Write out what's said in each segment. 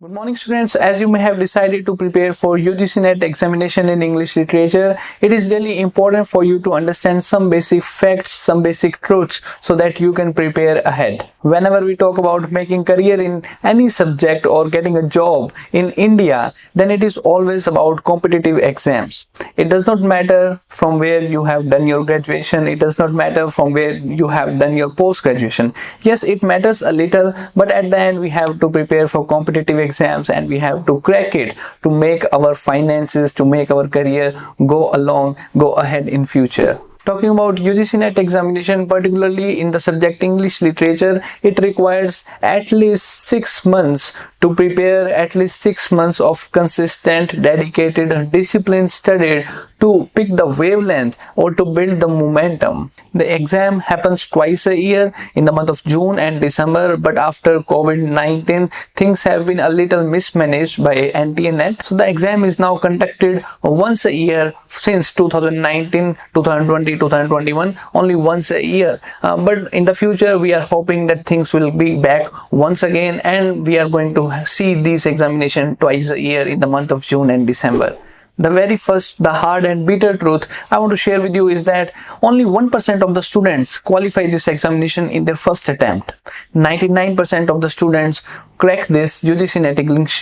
Good morning students. As you may have decided to prepare for UGC-NET examination in English literature, it is really important for you to understand some basic facts, some basic truths so that you can prepare ahead. Whenever we talk about making career in any subject or getting a job in India, then it is always about competitive exams. It does not matter from where you have done your graduation. It does not matter from where you have done your post-graduation. Yes, it matters a little, but at the end we have to prepare for competitive exams and we have to crack it to make our finances, to make our career go ahead in future. Talking about UGC-NET examination, particularly in the subject English literature, it requires at least 6 months to prepare, at least 6 months of consistent, dedicated, disciplined study to pick the wavelength or to build the momentum. The exam happens twice a year in the month of June and December, but after COVID-19, things have been a little mismanaged by NT&NET. So the exam is now conducted once a year since 2019, 2020, 2021, only once a year. But in the future, we are hoping that things will be back once again and we are going to see these examinations twice a year in the month of June and December. The very first, the hard and bitter truth I want to share with you is that only 1% of the students qualify this examination in their first attempt. 99% of the students crack this UGC-NET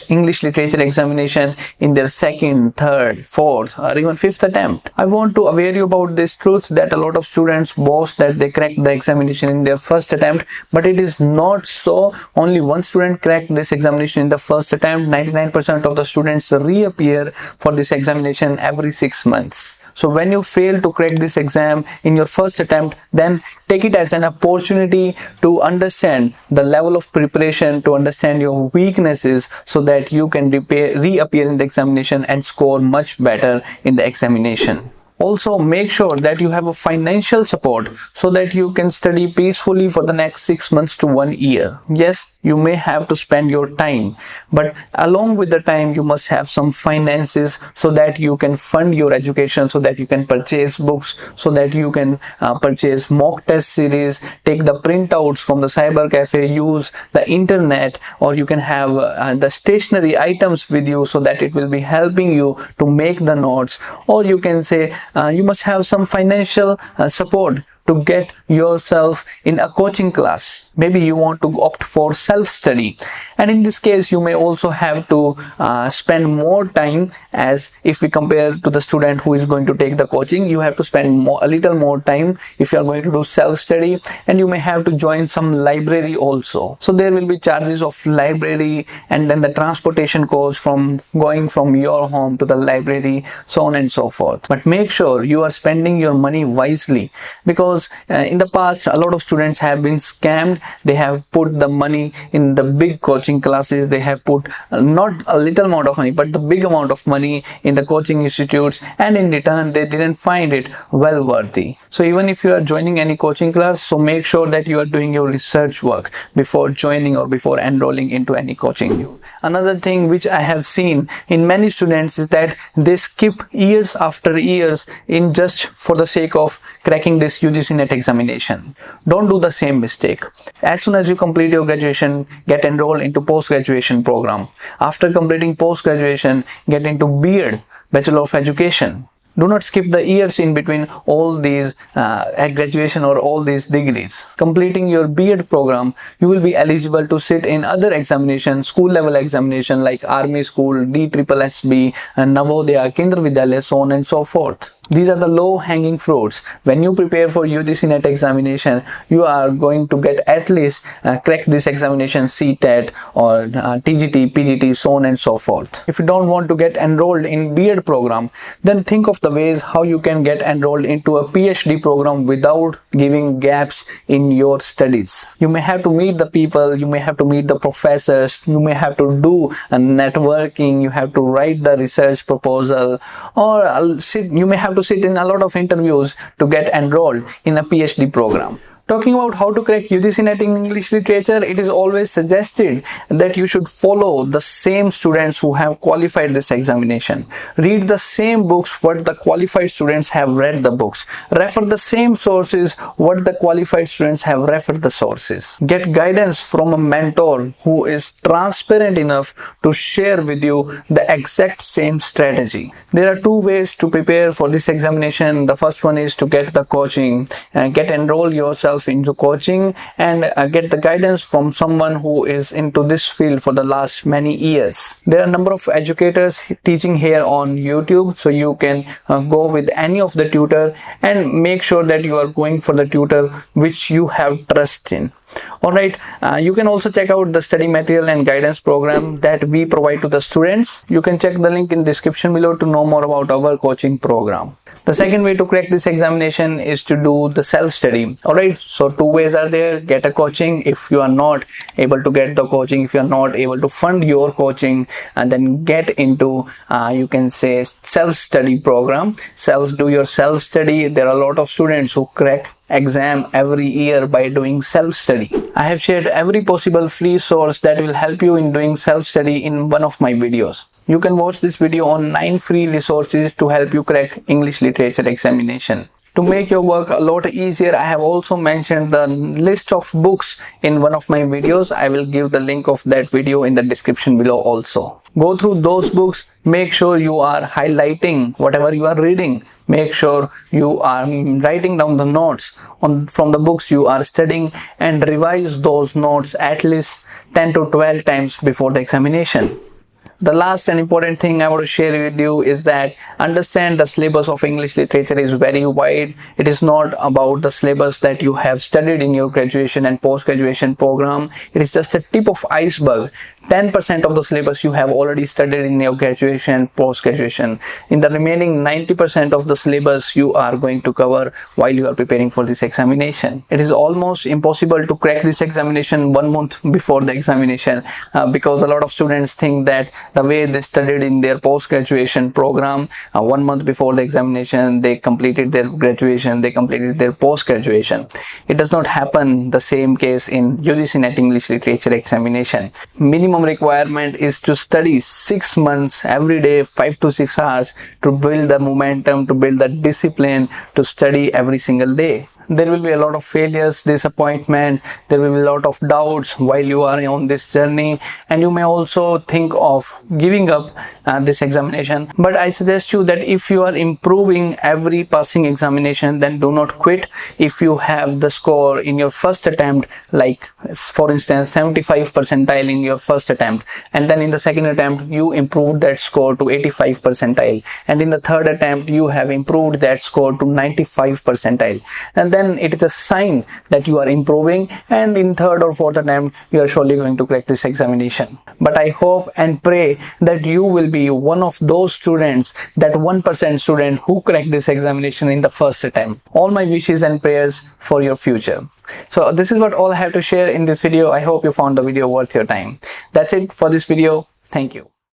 English literature examination in their second, third, fourth, or even fifth attempt. I want to aware you about this truth that a lot of students boast that they cracked the examination in their first attempt, but it is not so. Only one student cracked this examination in the first attempt. 99% of the students reappear for this examination every 6 months. So when you fail to crack this exam in your first attempt, then take it as an opportunity to understand the level of preparation, to understand your weaknesses so that you can reappear in the examination and score much better in the examination. Also, make sure that you have a financial support so that you can study peacefully for the next 6 months to 1 year. Yes, you may have to spend your time, but along with the time, you must have some finances so that you can fund your education, so that you can purchase books, so that you can purchase mock test series, take the printouts from the cyber cafe, use the internet, or you can have the stationery items with you so that it will be helping you to make the notes, or you can say you must have some financial support to get yourself in a coaching class. Maybe you want to opt for self-study, and in this case you may also have to spend more time, as if we compare to the student who is going to take the coaching, you have to spend a little more time if you are going to do self-study, and you may have to join some library also. So there will be charges of library and then the transportation cost from going from your home to the library, so on and so forth. But make sure you are spending your money wisely, because in the past a lot of students have been scammed. They have put the money in the big coaching classes. They have put not a little amount of money but the big amount of money in the coaching institutes, and in return they didn't find it well worthy. So even if you are joining any coaching class, so make sure that you are doing your research work before joining or before enrolling into any coaching. Another thing which I have seen in many students is that they skip years after years in just for the sake of cracking this UGC-NET examination. Don't do the same mistake. As soon as you complete your graduation, get enrolled into post-graduation program. After completing post-graduation, get into B.Ed, Bachelor of Education. Do not skip the years in between all these graduation or all these degrees. Completing your B.Ed program, you will be eligible to sit in other examinations, school level examination like Army School, DSSB, and Navodaya, Kendra Vidyalaya, so on and so forth. These are the low-hanging fruits. When you prepare for UGC-NET examination, you are going to get at least crack this examination, CTET or TGT-PGT, so on and so forth. If you don't want to get enrolled in B.Ed program, then think of the ways how you can get enrolled into a PhD program without giving gaps in your studies. You may have to meet the people, you may have to meet the professors, you may have to do networking, you have to write the research proposal, or you may have to sit in a lot of interviews to get enrolled in a PhD program. Talking about how to crack UGC-NET in English Literature, it is always suggested that you should follow the same students who have qualified this examination. Read the same books what the qualified students have read the books. Refer the same sources what the qualified students have referred the sources. Get guidance from a mentor who is transparent enough to share with you the exact same strategy. There are two ways to prepare for this examination. The first one is to get the coaching and enroll yourself into coaching and get the guidance from someone who is into this field for the last many years. There are a number of educators teaching here on YouTube, so you can go with any of the tutor and make sure that you are going for the tutor which you have trust in. Alright, you can also check out the study material and guidance program that we provide to the students. You can check the link in description below to know more about our coaching program. The second way to crack this examination is to do the self-study. Alright, so two ways are there. Get a coaching if you are not able to get the coaching, if you are not able to fund your coaching, and then get into you can say self-study program. Do your self-study. There are a lot of students who crack exam every year by doing self-study. I have shared every possible free source that will help you in doing self-study in one of my videos. You can watch this video on 9 free resources to help you crack English Literature examination. To make your work a lot easier, I have also mentioned the list of books in one of my videos. I will give the link of that video in the description below also. Go through those books, make sure you are highlighting whatever you are reading. Make sure you are writing down the notes from the books you are studying and revise those notes at least 10 to 12 times before the examination. The last and important thing I want to share with you is that understand the syllabus of English literature is very wide. It is not about the syllabus that you have studied in your graduation and post-graduation program. It is just a tip of iceberg. 10% of the syllabus you have already studied in your graduation and post-graduation. In the remaining 90% of the syllabus you are going to cover while you are preparing for this examination. It is almost impossible to crack this examination 1 month before the examination because a lot of students think that the way they studied in their post-graduation program, 1 month before the examination, they completed their graduation, they completed their post-graduation. It does not happen the same case in UGC-NET English Literature examination. Minimum requirement is to study 6 months every day, 5 to 6 hours, to build the momentum, to build the discipline, to study every single day. There will be a lot of failures, disappointment, there will be a lot of doubts while you are on this journey, and you may also think of giving up this examination. But I suggest you that if you are improving every passing examination, then do not quit. If you have the score in your first attempt, like for instance 75 percentile in your first attempt, and then in the second attempt you improved that score to 85 percentile, and in the third attempt you have improved that score to 95 percentile, and then it is a sign that you are improving, and in third or fourth attempt you are surely going to crack this examination. But I hope and pray that you will be one of those students, that 1% student who crack this examination in the first attempt. All my wishes and prayers for your future. So this is what all I have to share in this video. I hope you found the video worth your time. That's it for this video. Thank you.